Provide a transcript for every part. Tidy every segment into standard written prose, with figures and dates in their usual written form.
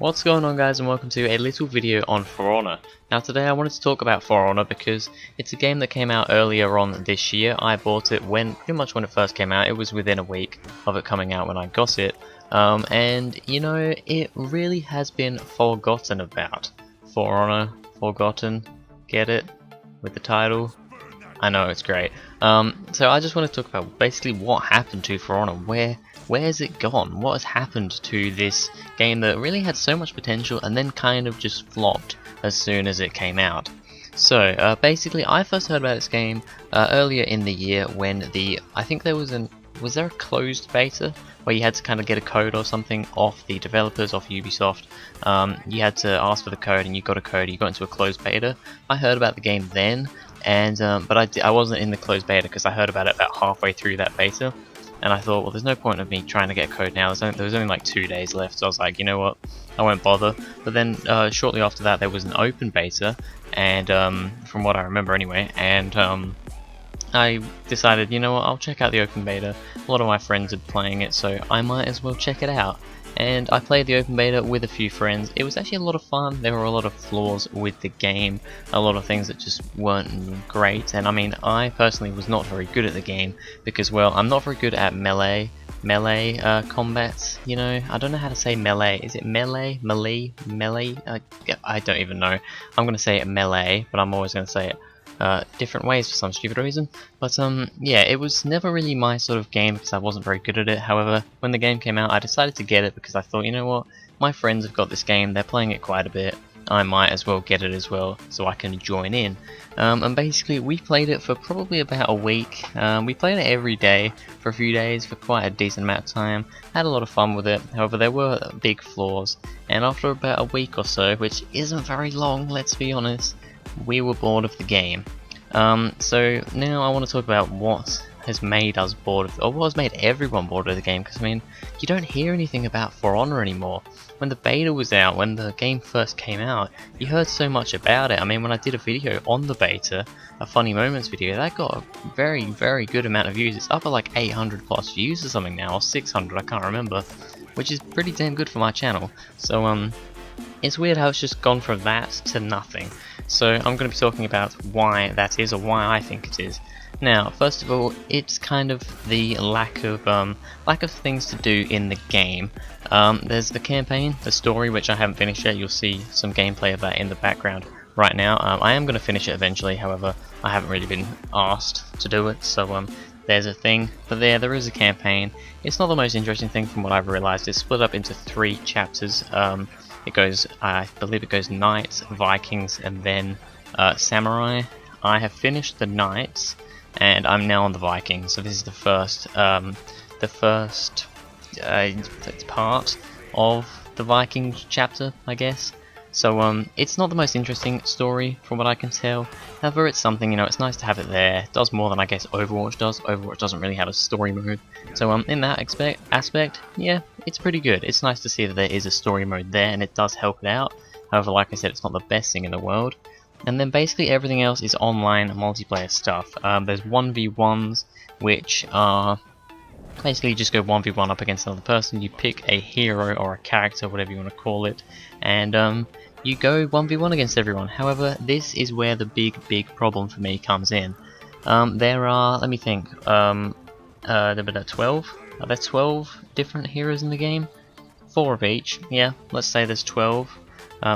What's going on, guys, and welcome to a little video on For Honor. Now today I wanted to talk about For Honor because it's a game that came out earlier on this year. I bought it pretty much when it first came out. It was within a week of it coming out when I got it. And you know, it really has been forgotten about. For Honor, forgotten, get it? With the title? I know, it's great. So I just want to talk about basically what happened to For Honor. Where's it gone? What has happened to this game that really had so much potential and then kind of just flopped as soon as it came out? So basically, I first heard about this game earlier in the year when I think there was there a closed beta where you had to kind of get a code or something off the developers, off Ubisoft. You had to ask for the code and you got a code, you got into a closed beta. I heard about the game then, and but I wasn't in the closed beta because I heard about it about halfway through that beta. And I thought, well, there's no point of me trying to get a code now. There was only like 2 days left, so I was like, you know what, I won't bother. But then shortly after that, there was an open beta, and from what I remember anyway, and I decided, you know what, I'll check out the open beta. A lot of my friends are playing it, so I might as well check it out. And I played the open beta with a few friends. It was actually a lot of fun. There were a lot of flaws with the game, a lot of things that just weren't great. And I mean, I personally was not very good at the game because, well, I'm not very good at melee combat. You know, I don't know how to say melee. Is it melee? I don't even know. I'm gonna say it melee, but I'm always gonna say it different ways for some stupid reason. But yeah, it was never really my sort of game because I wasn't very good at it. However, when the game came out, I decided to get it because I thought, you know what, my friends have got this game, they're playing it quite a bit, I might as well get it as well so I can join in. And basically we played it for probably about a week. We played it every day for a few days for quite a decent amount of time, had a lot of fun with it. However, there were big flaws, and after about a week or so, which isn't very long, let's be honest, we were bored of the game. So now I want to talk about what has made us bored of, or what has made everyone bored of the game, because I mean, you don't hear anything about For Honor anymore. When the beta was out, when the game first came out, you heard so much about it. I mean, when I did a video on the beta, a funny moments video, that got a very, very good amount of views. It's up at like 800 plus views or something now, or 600, I can't remember, which is pretty damn good for my channel. So it's weird how it's just gone from that to nothing. So I'm going to be talking about why that is, or why I think it is. Now, first of all, it's kind of the lack of things to do in the game. There's the campaign, the story, which I haven't finished yet. You'll see some gameplay of that in the background right now. I am going to finish it eventually, however, I haven't really been asked to do it, so there's a thing. But there is a campaign. It's not the most interesting thing from what I've realized. It's split up into 3 chapters. It goes, I believe it goes Knights, Vikings, and then Samurai. I have finished the Knights, and I'm now on the Vikings. So this is the first part of the Vikings chapter, I guess. So it's not the most interesting story from what I can tell. However, it's something, you know, it's nice to have it there. It does more than I guess Overwatch does. Overwatch doesn't really have a story mode. So in that aspect, yeah, it's pretty good. It's nice to see that there is a story mode there, and it does help it out. However, like I said, it's not the best thing in the world. And then basically everything else is online multiplayer stuff. There's 1v1s, which are basically you just go 1v1 up against another person. You pick a hero or a character, whatever you want to call it, and you go 1v1 against everyone. However, this is where the big problem for me comes in. There are, let me think, there are 12? Are there 12 different heroes in the game? 4 of each, yeah, let's say there's 12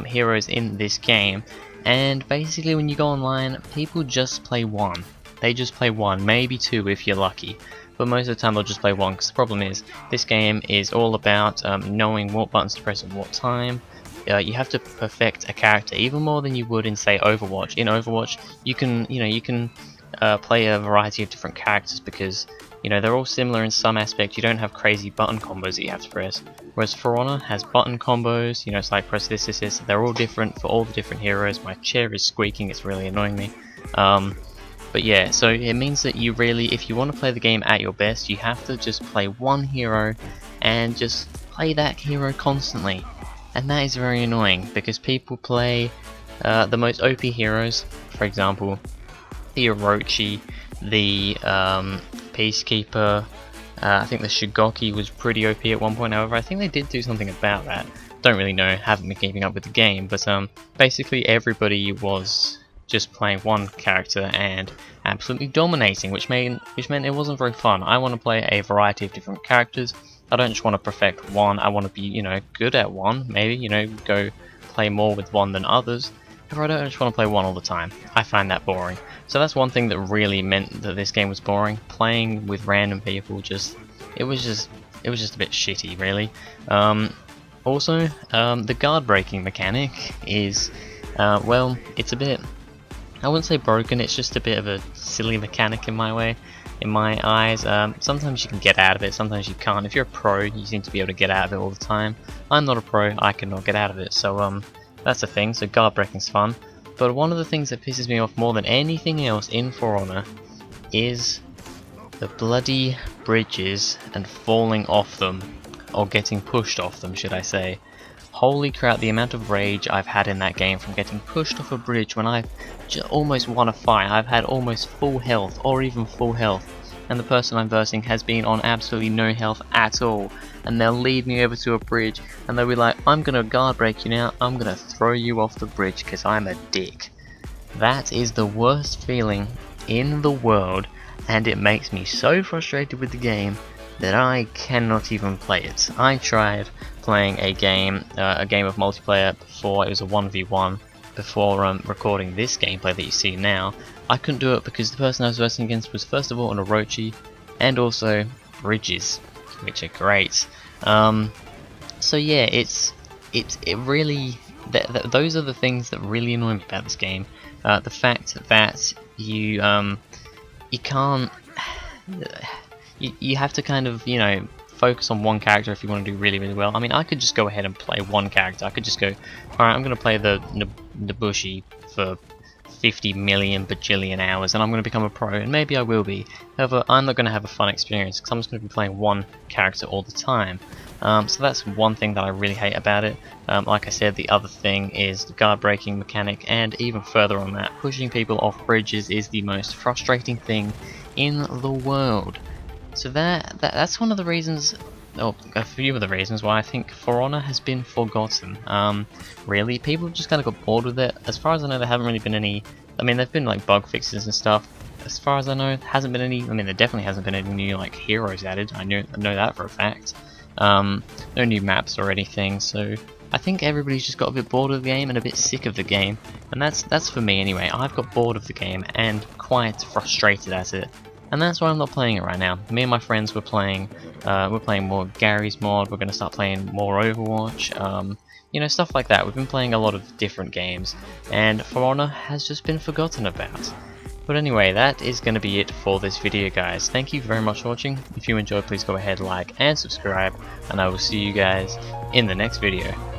heroes in this game. And basically when you go online, people just play one. They just play one, maybe 2 if you're lucky. But most of the time they'll just play one, because the problem is, this game is all about knowing what buttons to press at what time. You have to perfect a character even more than you would in, say, Overwatch. In Overwatch, you can play a variety of different characters because, you know, they're all similar in some aspect. You don't have crazy button combos that you have to press. Whereas For Honor has button combos, you know, it's like press this, this, this. They're all different for all the different heroes. My chair is squeaking, it's really annoying me. But yeah, so it means that you really, if you want to play the game at your best, you have to just play one hero and just play that hero constantly. And that is very annoying because people play the most OP heroes, for example, the Orochi, the Peacekeeper, I think the Shigoki was pretty OP at one point. However, I think they did do something about that. don't really know, haven't been keeping up with the game, but basically everybody was just playing one character and absolutely dominating, which meant it wasn't very fun. I want to play a variety of different characters. I don't just want to perfect one. I want to be, you know, good at one. Maybe, you know, go play more with one than others. However, I don't just want to play one all the time. I find that boring. So that's one thing that really meant that this game was boring. Playing with random people it was just a bit shitty, really. Also, the guard breaking mechanic is, well, it's a bit, I wouldn't say broken, it's just a bit of a silly mechanic in my eyes. Sometimes you can get out of it, sometimes you can't. If you're a pro, you seem to be able to get out of it all the time. I'm not a pro, I cannot get out of it, so that's the thing. So guard breaking's fun. But one of the things that pisses me off more than anything else in For Honor is the bloody bridges and falling off them, or getting pushed off them, should I say. Holy crap, the amount of rage I've had in that game from getting pushed off a bridge when I've almost won a fight. I've had almost full health, or even full health, and the person I'm versing has been on absolutely no health at all, and they'll lead me over to a bridge and they'll be like, I'm gonna guard break you now, I'm gonna throw you off the bridge because I'm a dick. That is the worst feeling in the world, and it makes me so frustrated with the game that I cannot even play it. I tried playing a game of multiplayer before. It was a 1v1 before recording this gameplay that you see now. I couldn't do it because the person I was versing against was first of all an Orochi and also bridges, which are great. So yeah, it really, those are the things that really annoy me about this game. The fact that you can't, you have to kind of, you know, focus on one character if you want to do really, really well. I mean, I could just go ahead and play one character. I could just go, alright, I'm going to play the Nobushi for 50 million bajillion hours and I'm going to become a pro, and maybe I will be. However, I'm not going to have a fun experience because I'm just going to be playing one character all the time. So that's one thing that I really hate about it. Like I said, the other thing is the guard breaking mechanic, and even further on that, pushing people off bridges is the most frustrating thing in the world. So that's one of the reasons, or a few of the reasons why I think For Honor has been forgotten. Really, people have just kind of got bored with it. As far as I know, there haven't really been any, I mean, there've been like bug fixes and stuff. As far as I know, there hasn't been any, I mean, there definitely hasn't been any new like heroes added. I know that for a fact. No new maps or anything, so I think everybody's just got a bit bored of the game and a bit sick of the game. And that's for me anyway. I've got bored of the game and quite frustrated at it. And that's why I'm not playing it right now. Me and my friends were playing more Gary's mod. We're going to start playing more Overwatch, you know, stuff like that. We've been playing a lot of different games, and For Honor has just been forgotten about. But anyway, that is going to be it for this video, guys. Thank you very much for watching. If you enjoyed, please go ahead, like and subscribe, and I will see you guys in the next video.